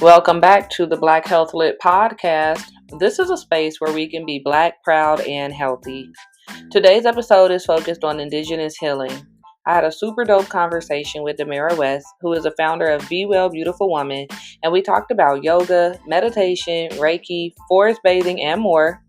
Welcome back to the Black Health Lit podcast. This is a space where we can be Black, proud, and healthy. Today's episode is focused on Indigenous healing. I had a super dope conversation with Demarra West, who is the founder of Be Well Beautiful Woman, and we talked about yoga, meditation, Reiki, forest bathing, and more.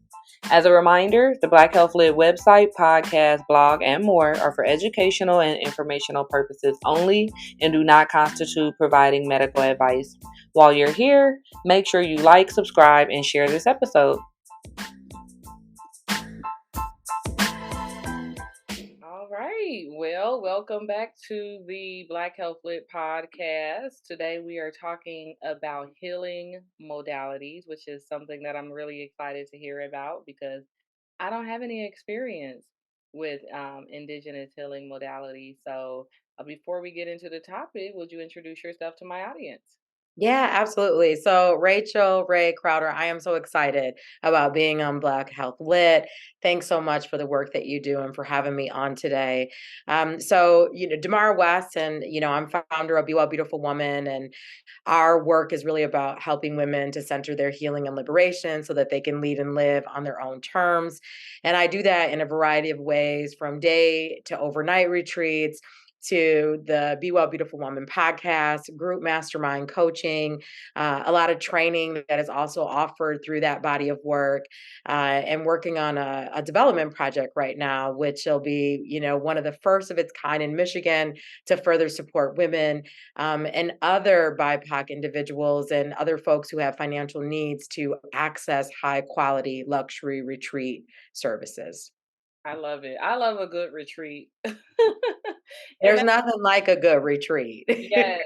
As a reminder, the Black Health Lit website, podcast, blog, and more are for educational and informational purposes only and do not constitute providing medical advice. While you're here, make sure you like, subscribe, and share this episode. All right. Well, welcome back to the Black Health Lit podcast. Today we are talking about healing modalities, which is something that I'm really excited to hear about because I don't have any experience with Indigenous healing modalities. So before we get into the topic, would you introduce yourself to my audience? Yeah, absolutely. So, Rachel Ray Crowder, I am so excited about being on Black Health Lit. Thanks so much for the work that you do and for having me on today. Demarra West, and I'm founder of Be Well Beautiful Woman, and our work is really about helping women to center their healing and liberation so that they can lead and live on their own terms. And I do that in a variety of ways, from day to overnight retreats to the Be Well Beautiful Woman podcast, group mastermind coaching, a lot of training that is also offered through that body of work, and working on a development project right now, which will be, one of the first of its kind in Michigan to further support women and other BIPOC individuals and other folks who have financial needs to access high quality luxury retreat services. I love it. I love a good retreat. And There's nothing like a good retreat. yes.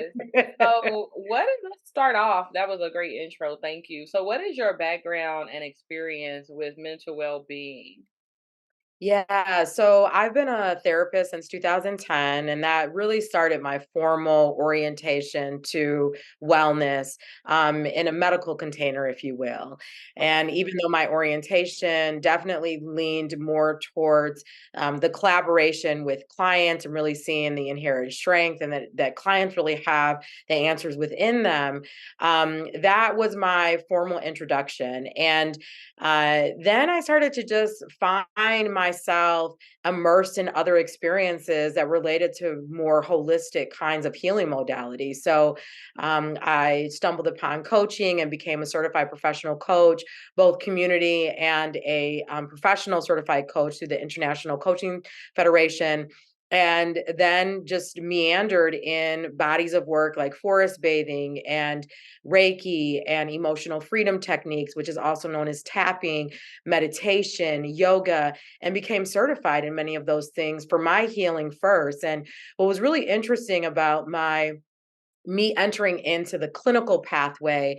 So, let's start off. That was a great intro. Thank you. So, what is your background and experience with mental well being? Yeah, so I've been a therapist since 2010, and that really started my formal orientation to wellness in a medical container, if you will. And even though my orientation definitely leaned more towards the collaboration with clients and really seeing the inherent strength and that clients really have the answers within them, that was my formal introduction. And then I started to just find myself immersed in other experiences that related to more holistic kinds of healing modalities. So I stumbled upon coaching and became a certified professional coach, both community and a professional certified coach through the International Coaching Federation, and then just meandered in bodies of work like forest bathing and Reiki and emotional freedom techniques, which is also known as tapping, meditation, yoga, and became certified in many of those things for my healing first. And what was really interesting about me entering into the clinical pathway,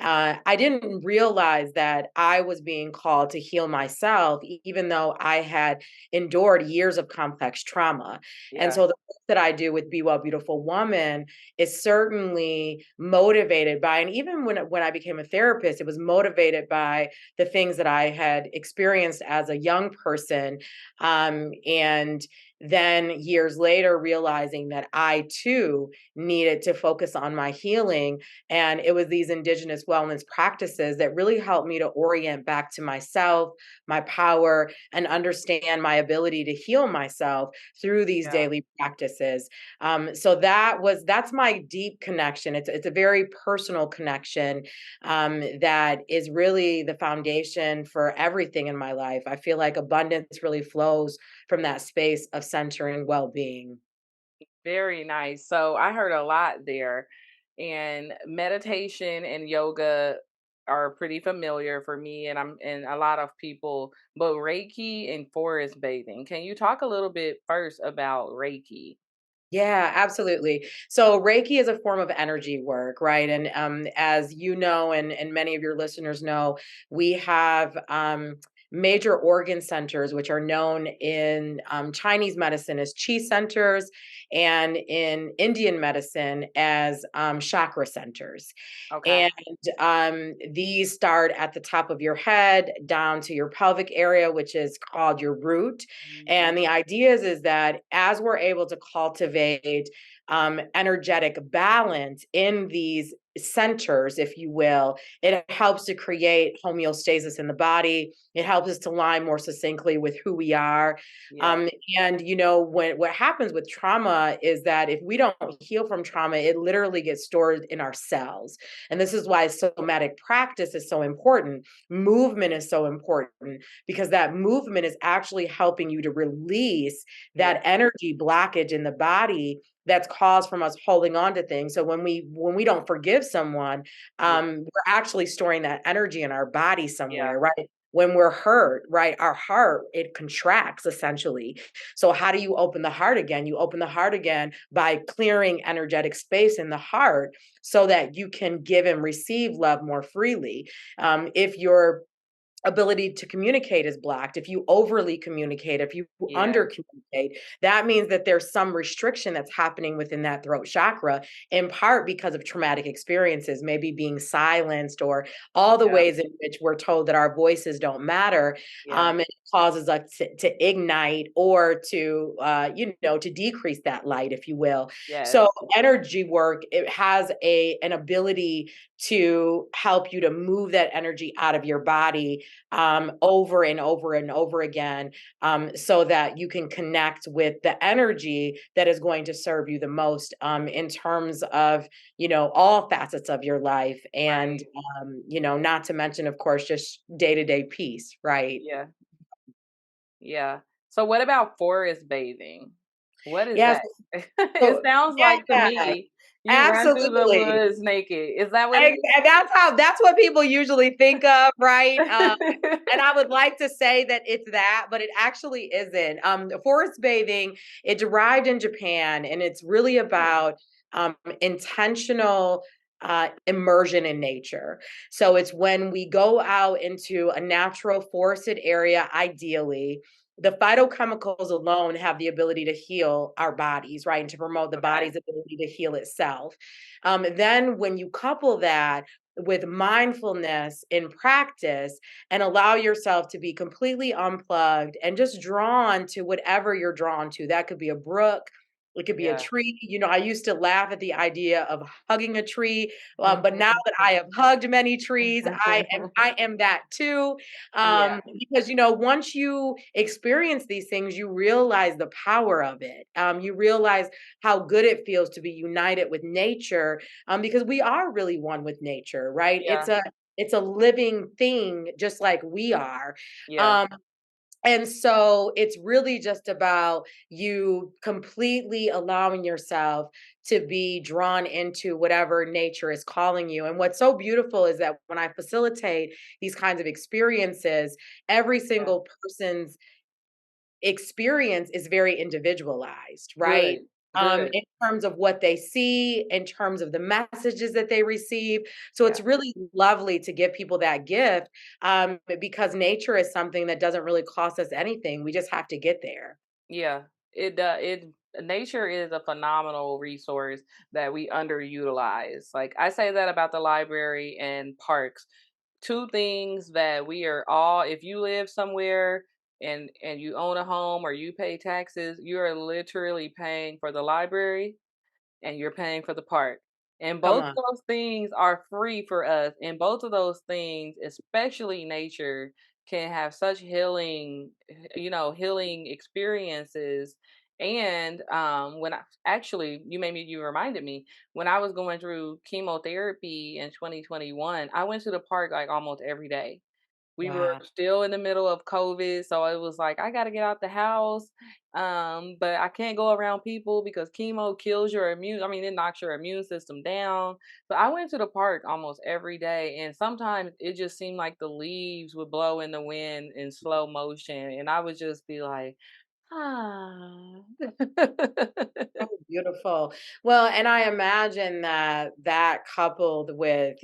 I didn't realize that I was being called to heal myself, even though I had endured years of complex trauma. And Yeah. so the work that I do with Be Well Beautiful Woman is certainly motivated by, and even when I became a therapist, it was motivated by the things that I had experienced as a young person. And then years later, realizing that I too needed to focus on my healing. And it was these indigenous wellness practices that really helped me to orient back to myself, my power, and understand my ability to heal myself through these Yeah. daily practices. So that's my deep connection. It's a very personal connection that is really the foundation for everything in my life. I feel like abundance really flows from that space of centering well-being. Very nice. So I heard a lot there, and meditation and yoga are pretty familiar for me and a lot of people, but Reiki and forest bathing. Can you talk a little bit first about Reiki? Yeah, absolutely. So Reiki is a form of energy work, right? And as you know, and many of your listeners know, we have major organ centers, which are known in Chinese medicine as chi centers, and in Indian medicine as chakra centers. Okay. And these start at the top of your head down to your pelvic area, which is called your root. Mhm. And the idea is that as we're able to cultivate energetic balance in these centers, if you will, it helps to create homeostasis in the body. It helps us to align more succinctly with who we are. Yeah. Um, and when what happens with trauma is that if we don't heal from trauma, it literally gets stored in our cells. And this is why somatic practice is so important. Movement is so important because that movement is actually helping you to release Yeah. that energy blockage in the body that's caused from us holding on to things. So when we don't forgive someone, Yeah. we're actually storing that energy in our body Yeah. somewhere, right? When we're hurt, right, our heart, it contracts essentially. So how do you open the heart again? You open the heart again by clearing energetic space in the heart so that you can give and receive love more freely. If your ability to communicate is blocked, if you overly communicate, if you Yeah. under communicate, that means that there's some restriction that's happening within that throat chakra, in part because of traumatic experiences, maybe being silenced, or all the Yeah. ways in which we're told that our voices don't matter. Yeah. It causes us to ignite or to to decrease that light, if you will. Yes. So energy work, it has an ability to help you to move that energy out of your body over and over and over again, so that you can connect with the energy that is going to serve you the most, in terms of, all facets of your life. And, Right. not to mention, of course, just day to day peace, right? Yeah. Yeah. So what about forest bathing? What is Yes. that? It So, sounds like to yeah, me you run through the absolutely. woods naked. Is that what it And that's what people usually think of, right? And I would like to say that it's that, but it actually isn't. Forest bathing, it derived in Japan, and it's really Oh, about intentional immersion in nature. So it's when we go out into a natural forested area, ideally. The phytochemicals alone have the ability to heal our bodies, right? And to promote the okay. body's ability to heal itself. Then, when you couple that with mindfulness in practice and allow yourself to be completely unplugged and just drawn to whatever you're drawn to, that could be a brook. It could be a Yeah. tree. I used to laugh at the idea of hugging a tree, but now that I have hugged many trees, I am that too. Yeah. Because once you experience these things, you realize the power of it. You realize how good it feels to be united with nature, because we are really one with nature, right? Yeah. It's a living thing just like we are. Yeah. um and so it's really just about you completely allowing yourself to be drawn into whatever nature is calling you. And what's so beautiful is that when I facilitate these kinds of experiences, every Yeah. single person's experience is very individualized, right? Good. Good. In terms of what they see, in terms of the messages that they receive. So Yeah. it's really lovely to give people that gift, because nature is something that doesn't really cost us anything. We just have to get there. Yeah, it nature is a phenomenal resource that we underutilize. Like I say that about the library and parks. Two things that we are all, if you live somewhere and you own a home or you pay taxes, you are literally paying for the library and you're paying for the park. And Come both on. of those things are free for us. And both of those things, especially nature, can have such healing experiences. And when I actually, you reminded me when I was going through chemotherapy in 2021, I went to the park like almost every day. We were Wow. still in the middle of COVID, so it was like, I gotta get out the house, but I can't go around people because chemo kills your it knocks your immune system down. So I went to the park almost every day, and sometimes it just seemed like the leaves would blow in the wind in slow motion, and I would just be like, ah. Oh, beautiful. Well, and I imagine that coupled with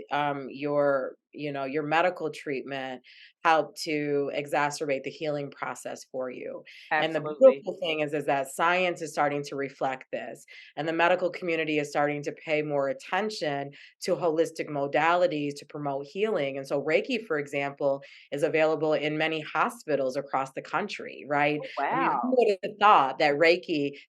your your medical treatment help to exacerbate the healing process for you. And the Absolutely. beautiful thing is that science is starting to reflect this, and the medical community is starting to pay more attention to holistic modalities to promote healing. And so Reiki, for example, is available in many hospitals across the country, right? Oh, I mean, who wow. would have thought that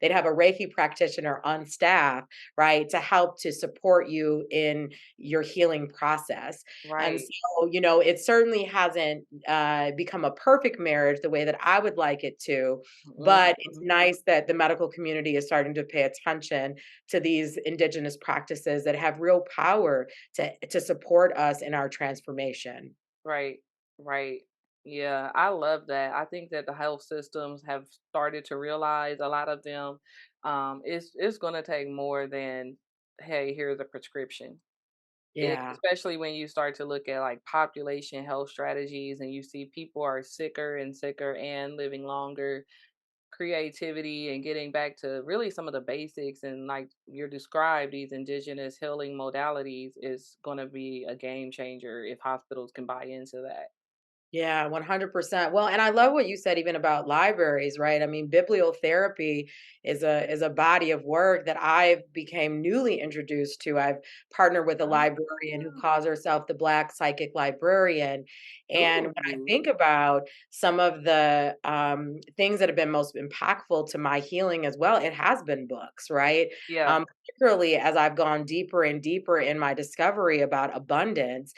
they'd have a Reiki practitioner on staff, right, to help to support you in your healing process. And Right. so, it certainly hasn't become a perfect marriage the way that I would like it to, but it's Mhm. nice that the medical community is starting to pay attention to these indigenous practices that have real power to support us in our transformation. Right, right. Yeah, I love that. I think that the health systems have started to realize a lot of them. It's going to take more than, hey, here's a prescription. Yeah. Especially when you start to look at like population health strategies and you see people are sicker and sicker and living longer. Creativity and getting back to really some of the basics and like you described, these indigenous healing modalities is going to be a game changer if hospitals can buy into that. Yeah, 100%. Well, and I love what you said even about libraries, right? I mean, bibliotherapy is a body of work that I became newly introduced to. I've partnered with a librarian who calls herself the Black Psychic Librarian. And when I Ooh, think about some of the things that have been most impactful to my healing as well, it has been books, right? yeah, Particularly as I've gone deeper and deeper in my discovery about abundance.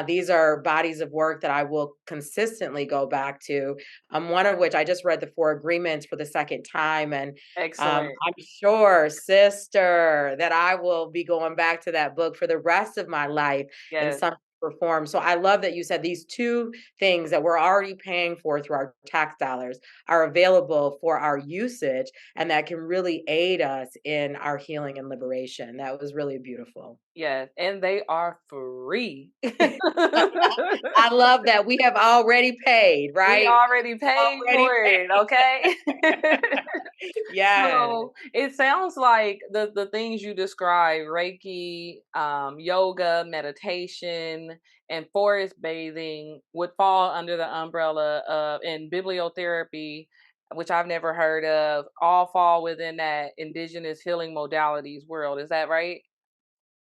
These are bodies of work that I will consistently go back to. One of which I just read the Four Agreements for the second time, and excellent. I'm sure, sister, that I will be going back to that book for the rest of my life in Yes, some shape or form. So I love that you said these two things that we're already paying for through our tax dollars are available for our usage, and that can really aid us in our healing and liberation. That was really beautiful. yes, and they are free. I love that we have already paid, We right? already paid Already for it, paid. okay? Yes. So, it sounds like the things you described, Reiki, yoga, meditation, and forest bathing would fall under the umbrella of and bibliotherapy, which I've never heard of, all fall within that indigenous healing modalities world. Is that right?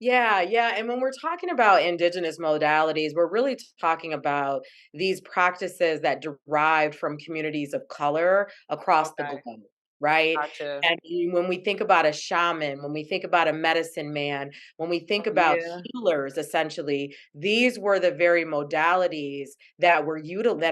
Yeah, yeah. And when we're talking about indigenous modalities, we're really talking about these practices that derived from communities of color across the Okay, globe, right? gotcha. And when we think about a shaman, when we think about a medicine man, when we think about Yeah, healers, essentially, these were the very modalities that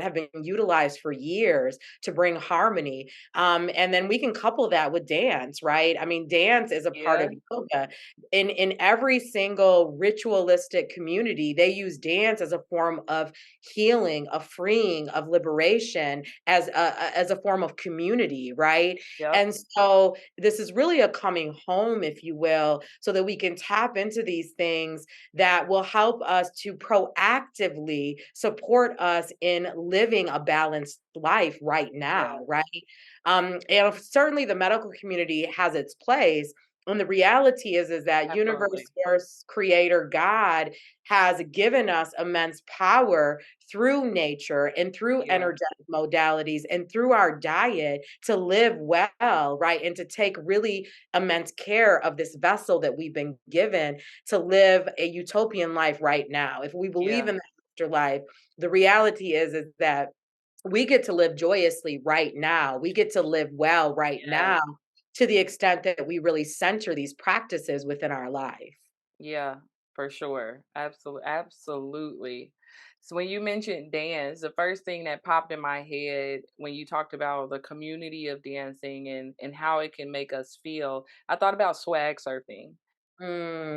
have been utilized for years to bring harmony. And then we can couple that with dance, right? I mean, dance is a part yeah, of yoga. In every single ritualistic community, they use dance as a form of healing, of freeing, of liberation, as a form of community, right? yep, And so this is really a coming home, if you will, so that we can tap into these things that will help us to proactively support us in living a balanced life right now, yeah, right? And certainly the medical community has its place, and the reality is that universe absolutely. source creator God has given us immense power through nature and through Yeah, energetic modalities and through our diet to live well, right? And to take really immense care of this vessel that we've been given to live a utopian life right now. If we believe yeah, in the afterlife, the reality is that we get to live joyously right now. We get to live well right yeah. now to the extent that we really center these practices within our life. Yeah, for sure. Absolutely. So when you mentioned dance, the first thing that popped in my head when you talked about the community of dancing and how it can make us feel, I thought about swag surfing.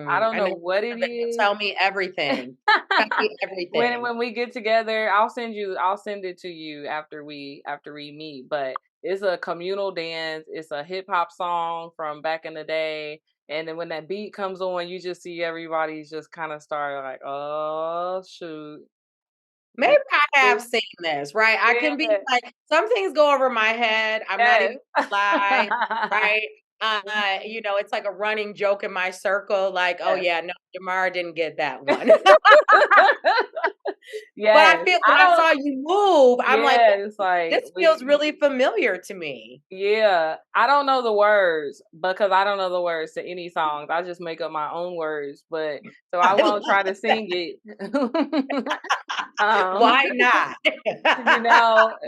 I don't I know know what it you is. tell me everything. Tell me when everything. when we get together, I'll send it to you after we meet. But it's a communal dance. It's a hip hop song from back in the day. And then when that beat comes on, you just see everybody's just kind of start like, oh shoot, Maybe this I have this seen this, right? I can be yeah, like, some things go over my head. I'm not yes. even gonna lie, right? It's like a running joke in my circle, like, "Oh, Yes. yeah, no, Demarra didn't get that one." But I Yes. feel I when I don't saw you move, I'm like, yeah, it's "Oh, like this feels we really familiar to me." yeah, I don't know the words because I don't know the words to any songs. I just make up my own words, but so I I won't try love to sing it. Um, Why not?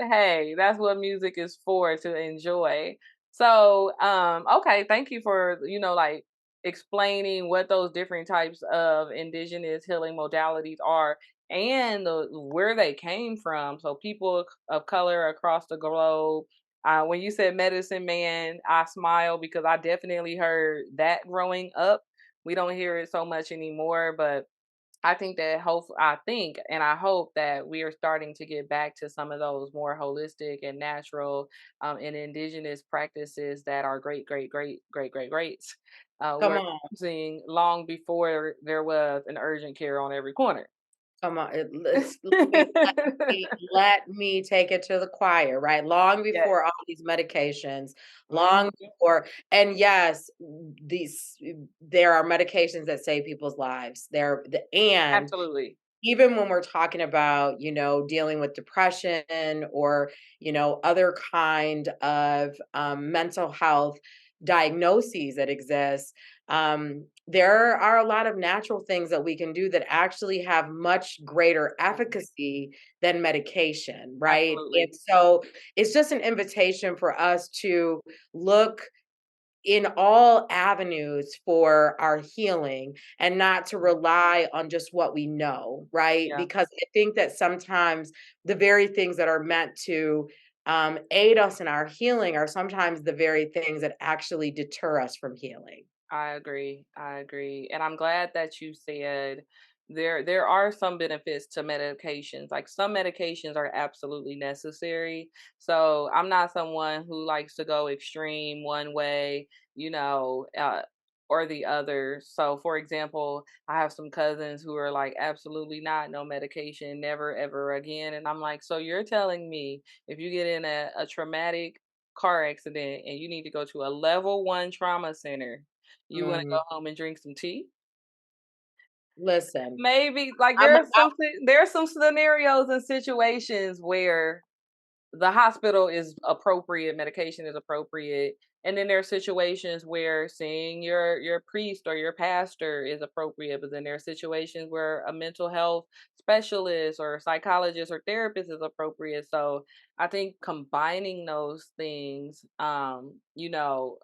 hey, that's what music is for, to enjoy. So, okay, thank you for, like explaining what those different types of indigenous healing modalities are and where they came from. So people of color across the globe. When you said medicine man, I smile because I definitely heard that growing up. We don't hear it so much anymore, but I think and I hope that we are starting to get back to some of those more holistic and natural and indigenous practices that our greats Come were on. using long before there was an urgent care on every corner. Come on, let's let me take it to the choir, right? Long Yes. before all these medications, long Mhm. before and yes, these there are medications that save people's lives. And Absolutely. even when we're talking about, dealing with depression or, other kind of mental health diagnoses that exist, there are a lot of natural things that we can do that actually have much greater Mhm. efficacy than medication, right? And Absolutely. so it's just an invitation for us to look in all avenues for our healing and not to Mhm. rely on just what we know, right? Yeah, Because I think that sometimes the very things that are meant to aid us in our healing are sometimes the very things that actually deter us from healing. I agree. I agree. And I'm glad that you said there are some benefits to medications. Like some medications are absolutely necessary. So I'm not someone who likes to go extreme one way, or the other. So for example, I have some cousins who are like absolutely not, no medication, never ever again. And I'm like, so you're telling me if you get in a traumatic car accident and you need to go to a level 1 trauma center, you wanna Mm, go home and drink some tea? listen, Maybe, like, I'm there are some scenarios and situations where the hospital is appropriate, medication is appropriate, and then there are situations where seeing your priest or your pastor is appropriate, but then there are situations where a mental health specialist or psychologist or therapist is appropriate. So I think combining those things,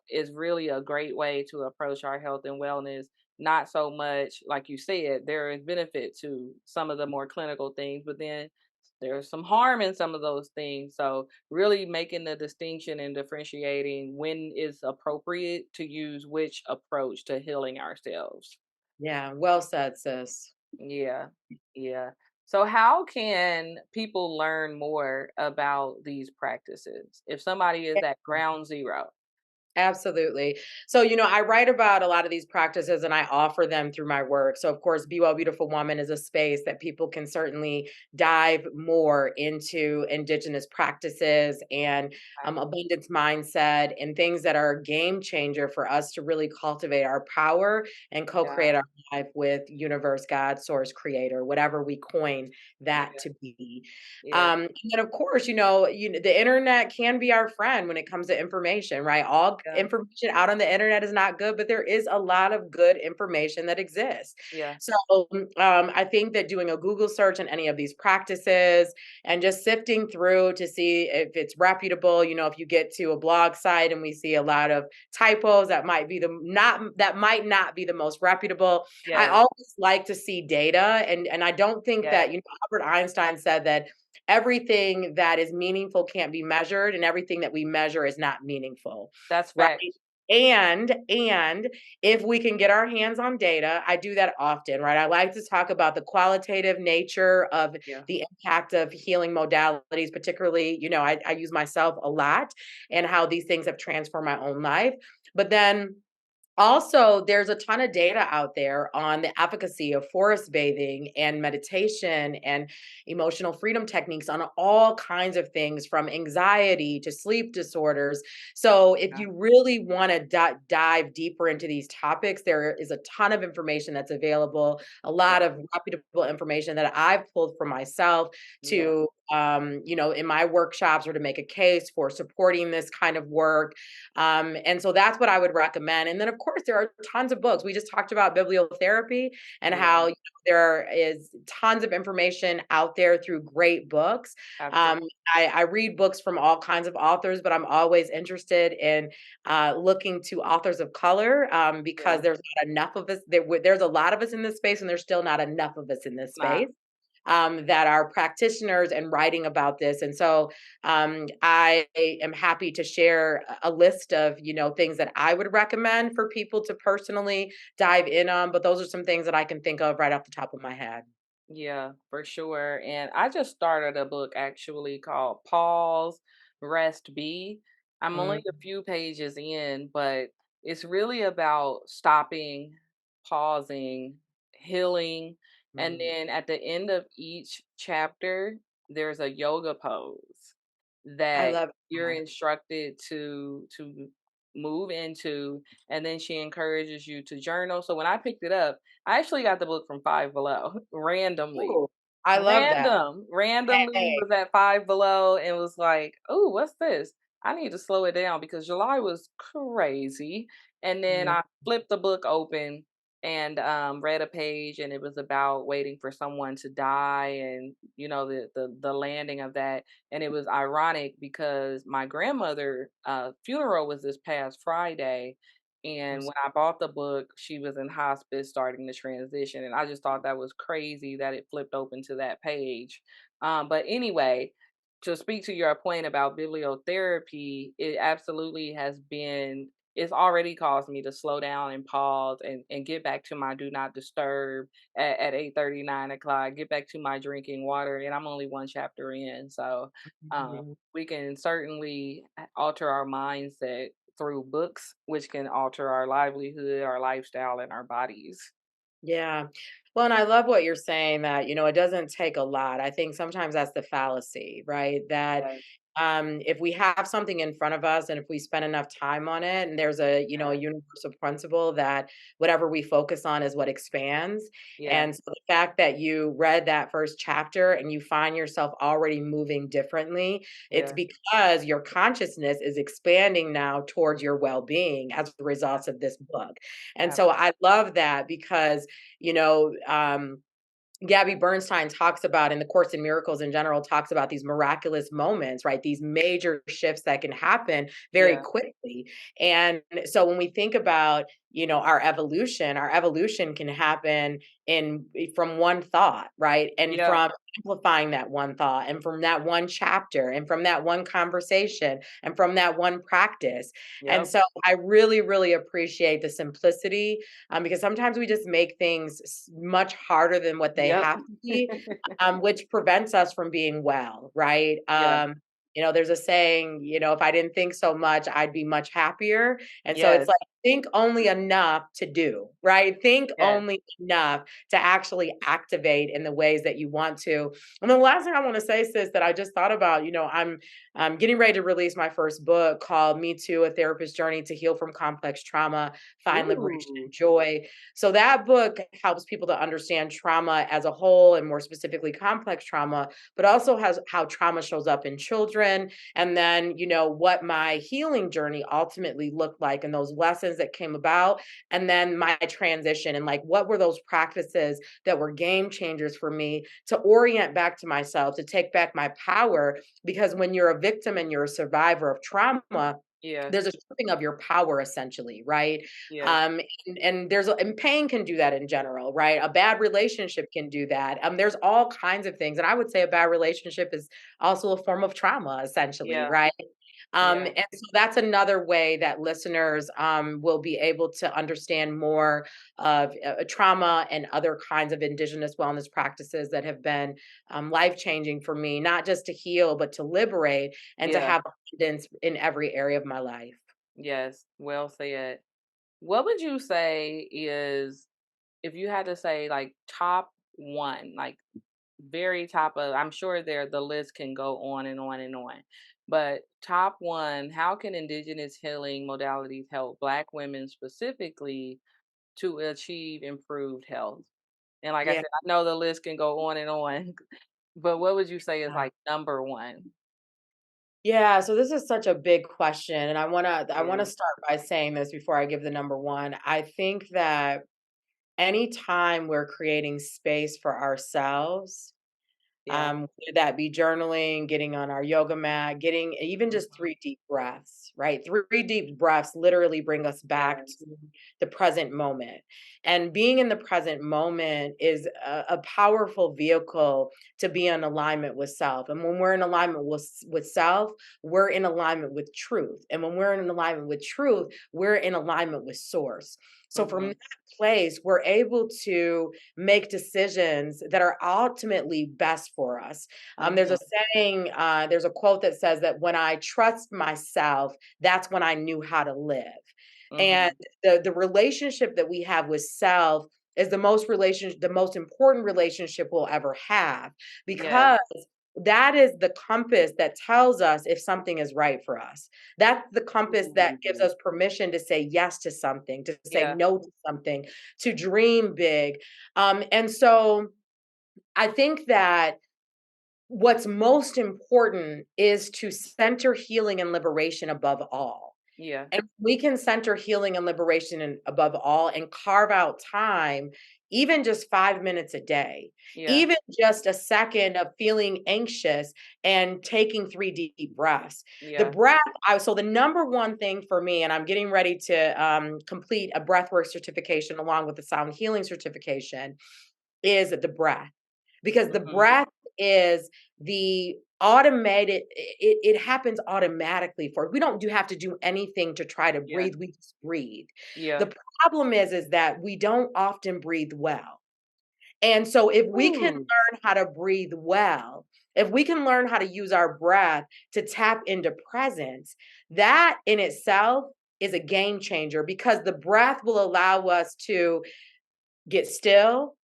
is really a great way to approach our health and wellness. Not so much, like you said, there is benefit to some of the more clinical things, but then there's some harm in some of those things. So really making the distinction and differentiating when is appropriate to use which approach to healing ourselves. yeah, well said, sis. Yeah. Yeah. So how can people learn more about these practices if somebody is at ground zero? Absolutely. So, I write about a lot of these practices and I offer them through my work. So, of course, Be Well, Beautiful Woman is a space that people can certainly dive more into Indigenous practices and Okay. abundance mindset and things that are a game changer for us to really cultivate our power and co Yeah. create our life with universe, God, source, creator, whatever we coin that Yeah. to be. Yeah. And then of course, the internet can be our friend when it comes to information, right? All Yeah. information out on the internet is not good, but there is a lot of good information that exists. Yeah. So I think that doing a Google search on any of these practices and just sifting through to see if it's reputable, if you get to a blog site and we see a lot of typos that might not be the most reputable. I Yes. always like to see data and I don't think Yes. that, Albert Einstein said that everything that is meaningful can't be measured and everything that we measure is not meaningful, That's right? fact. And if we can get our hands on data, I do that often, right? I like to talk about the qualitative nature of Yeah. the impact of healing modalities, particularly, I use myself a lot and how these things have transformed my own life. But then Also, there's a ton of data out there on the efficacy of forest bathing and meditation and emotional freedom techniques on all kinds of things from anxiety to sleep disorders. So, if Yeah. you really want to dive deeper into these topics, there is a ton of information that's available, a lot Yeah. of reputable information that I've pulled for myself Yeah. to, in my workshops or to make a case for supporting this kind of work. And so that's what I would recommend. And then, of course, there are tons of books. We just talked about bibliotherapy and Yeah. how there is tons of information out there through great books. Um, Absolutely. I read books from all kinds of authors, but I'm always interested in looking to authors of color because Yeah. there's not enough of us. There's a lot of us in this space, and there's still not enough of us in this Not. space that are practitioners and writing about this. And so I am happy to share a list of, things that I would recommend for people to personally dive in on. But those are some things that I can think of right off the top of my head. Yeah, for sure. And I just started a book actually called Pause, Rest, Be. I'm only Mm, a few pages in, but it's really about stopping, pausing, healing, and mm. then at the end of each chapter, there's a yoga pose I that love you're that. instructed to move into, and then she encourages you to journal. So when I picked it up, I actually got the book from Five Below randomly. Ooh, I love that. Randomly Hey. was at Five Below and was like, "Oh, what's this? I need to slow it down because July was crazy." And then Mm, I flipped the book open and read a page, and it was about waiting for someone to die, and the landing of that. And it was ironic because my grandmother funeral was this past Friday, I'm and so- when I bought the book, she was in hospice starting the transition. And I just thought that was crazy that it flipped open to that page. But anyway, to speak to your point about bibliotherapy, it absolutely has been, it's already caused me to slow down and pause and get back to my do not disturb at 8:30, 9 o'clock, get back to my drinking water. And I'm only one chapter in. So Mhm. we can certainly alter our mindset through books, which can alter our livelihood, our lifestyle, and our bodies. Yeah. Well, and I love what you're saying that, it doesn't take a lot. I think sometimes that's the fallacy, right? That Yes. if we have something in front of us and if we spend enough time on it, and there's a Yeah. universal principle that whatever we focus on is what expands. Yeah. And so the fact that you read that first chapter and you find yourself already moving differently, it's Yeah. because your consciousness is expanding now towards your well-being as a result of this book. And ab- so I love that because you know, Gabby Bernstein talks about in the Course in Miracles in general, talks about these miraculous moments, right? These major shifts that can happen very Yeah. quickly. And so when we think about, our evolution can happen from one thought, right? And Yeah. from amplifying that one thought and from that one chapter and from that one conversation and from that one practice. And Yep. so I really, really appreciate the simplicity because sometimes we just make things much harder than what they Yep. have to be, which prevents us from being well, right? Yeah. There's a saying, if I didn't think so much, I'd be much happier. And so it's Yes. like, think only enough to do, right? Think Yes. only enough to actually activate in the ways that you want to. And the last thing I want to say, sis, that I just thought about, I'm getting ready to release my first book called Me Too, A Therapist's Journey to Heal from Complex Trauma, Find Liberation Ooh. and Joy. So that book helps people to understand trauma as a whole and more specifically complex trauma, but also has how trauma shows up in children. And then, what my healing journey ultimately looked like and those lessons that came about. And then my transition and like, what were those practices that were game changers for me to orient back to myself, to take back my power. Because when you're a victim and you're a survivor of trauma, Yeah. there's a stripping of your power essentially, right? Yes. Um, and pain can do that in general, right? A bad relationship can do that. There's all kinds of things, and I would say a bad relationship is also a form of trauma, essentially, Yeah. right? Yeah. And so that's another way that listeners will be able to understand more of trauma and other kinds of Indigenous wellness practices that have been life changing for me, not just to heal, but to liberate and to Yeah. have abundance in every area of my life. Yes. Well said. What would you say is, if you had to say like top one, like very top of, I'm sure the list can go on and on and on. But top one, how can indigenous healing modalities help Black women specifically to achieve improved health? And like I Yeah. said, I know the list can go on and on, but what would you say is like number one? Yeah, so this is such a big question, and I wanna Yeah. start by saying this before I give the number one. I think that anytime we're creating space for ourselves, Yeah. whether that be journaling, getting on our yoga mat, getting even just Mhm. 3 deep breaths, right? 3 deep breaths literally bring us back to Yes. the present moment. And being in the present moment is a powerful vehicle to be in alignment with self. And when we're in alignment with self, we're in alignment with truth. And when we're in alignment with truth, we're in alignment with source. So from Mhm. that place, we're able to make decisions that are ultimately best for us. There's a Mhm. saying, there's a quote that says that when I trust myself, that's when I knew how to live. And Mhm. the relationship that we have with self is the most important relationship we'll ever have, Yes. because that is the compass that tells us if something is right for us. That's the compass that gives Ooh. us permission to say yes to something, to say Yeah. no to something, to dream big. And so I think that what's most important is to center healing and liberation above all. Yeah. And we can center healing and liberation above all and carve out time, even just 5 minutes a day, Yeah. even just a second of feeling anxious and taking 3 deep breaths. The Yeah. breath, so the number one thing for me, and I'm getting ready to complete a breathwork certification along with the sound healing certification, is the breath, because the Mhm. breath is the automated, it happens automatically for us. We don't have to do anything to try to Yeah. breathe, we just breathe. Yeah. The problem is that we don't often breathe well. And so if we can Ooh. learn how to breathe well, if we can learn how to use our breath to tap into presence, that in itself is a game changer, because the breath will allow us to get still.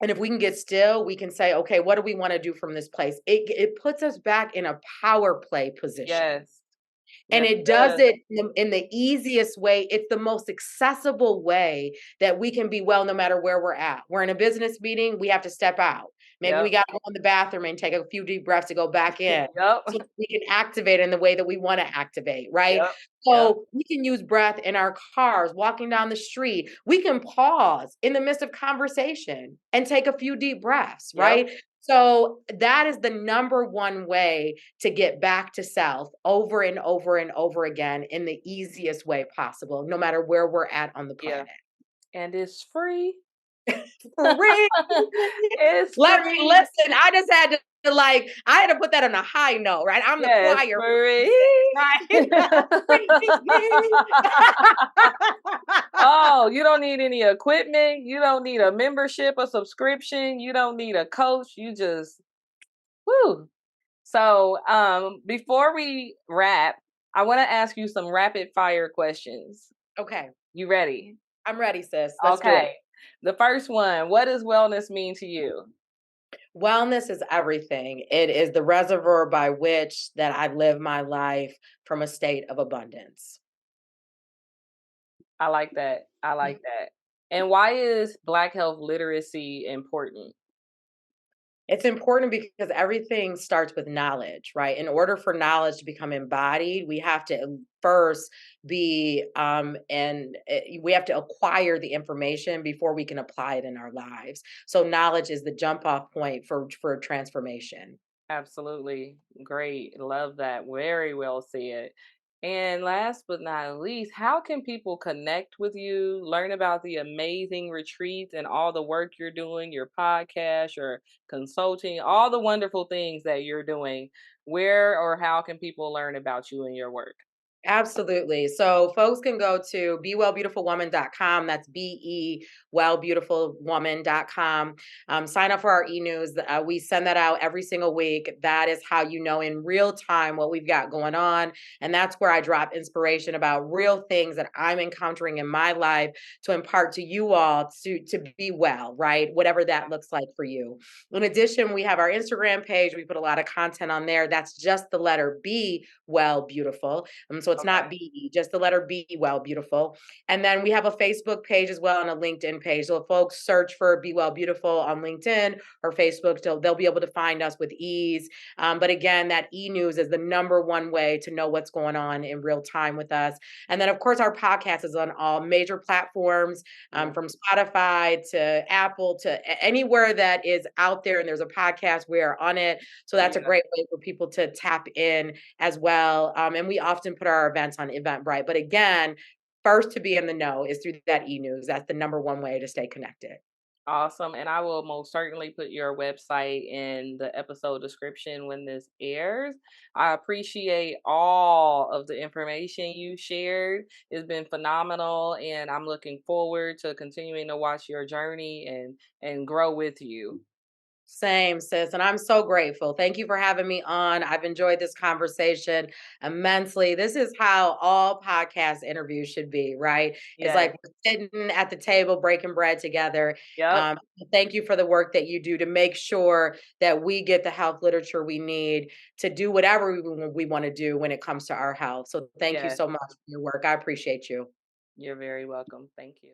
And if we can get still, we can say, okay, what do we want to do from this place? It puts us back in a power play position. Yes. And Yes, it it does does. it in the easiest way. It's the most accessible way that we can be well, no matter where we're at. We're in a business meeting, we have to step out. Maybe we Yep. got to go in the bathroom and take a few deep breaths to go back in, Yep. so that we can activate in the way that we want to activate, right? Yep. Yep. So we can use breath in our cars, walking down the street. We can pause in the midst of conversation and take a few deep breaths, Yep. right? So that is the number one way to get back to self over and over and over again in the easiest way possible, no matter where we're at on the Yeah. planet. And it's free. Free. It's Let me free. listen. I just had to like, I had to put that on a high note, right? I'm the Yes, choir voice, free. right? Free. Oh, you don't need any equipment. You don't need a membership, a subscription. You don't need a coach. You just, whoo. So, before we wrap, I want to ask you some rapid fire questions. Okay, You ready? I'm ready, sis. Let's do it. Okay. The first one, what does wellness mean to you? Wellness is everything. It is the reservoir by which that I live my life from a state of abundance. I like that. I like that. And why is Black health literacy important? It's important because everything starts with knowledge, right? In order for knowledge to become embodied, we have to first be and we have to acquire the information before we can apply it in our lives. So knowledge is the jump off point for transformation. Absolutely. Great. Love that. Very well said. And last but not least, how can people connect with you, learn about the amazing retreats and all the work you're doing, your podcast, your consulting, all the wonderful things that you're doing? Where or how can people learn about you and your work? Absolutely. So folks can go to bewellbeautifulwoman.com. That's bewellbeautifulwoman.com. Sign up for our e-news. We send that out every single week. That is how you know in real time what we've got going on. And that's where I drop inspiration about real things that I'm encountering in my life to impart to you all to be well, right? Whatever that looks like for you. In addition, we have our Instagram page. We put a lot of content on there. That's just the letter B, well, beautiful. So it's not Okay. BE, just the letter B, well, beautiful. And then we have a Facebook page as well and a LinkedIn page. So if folks search for Be Well Beautiful on LinkedIn or Facebook, they'll be able to find us with ease. But again, that e-news is the number one way to know what's going on in real time with us. And then, of course, our podcast is on all major platforms, Yeah. from Spotify to Apple to anywhere that is out there and there's a podcast, we are on it. So that's a Yeah. great way for people to tap in as well. And we often put our events on Eventbrite. But again, first to be in the know is through that e-news. That's the number one way to stay connected. Awesome. And I will most certainly put your website in the episode description when this airs. I appreciate all of the information you shared. It's been phenomenal and I'm looking forward to continuing to watch your journey and grow with you. Same, sis. And I'm so grateful. Thank you for having me on. I've enjoyed this conversation immensely. This is how all podcast interviews should be, right? It's like Yes. we're sitting at the table breaking bread together. Yep. Um, Thank you for the work that you do to make sure that we get the health literature we need to do whatever we want to do when it comes to our health. So thank you Yes. so much for your work. I appreciate you. You're very welcome. Thank you.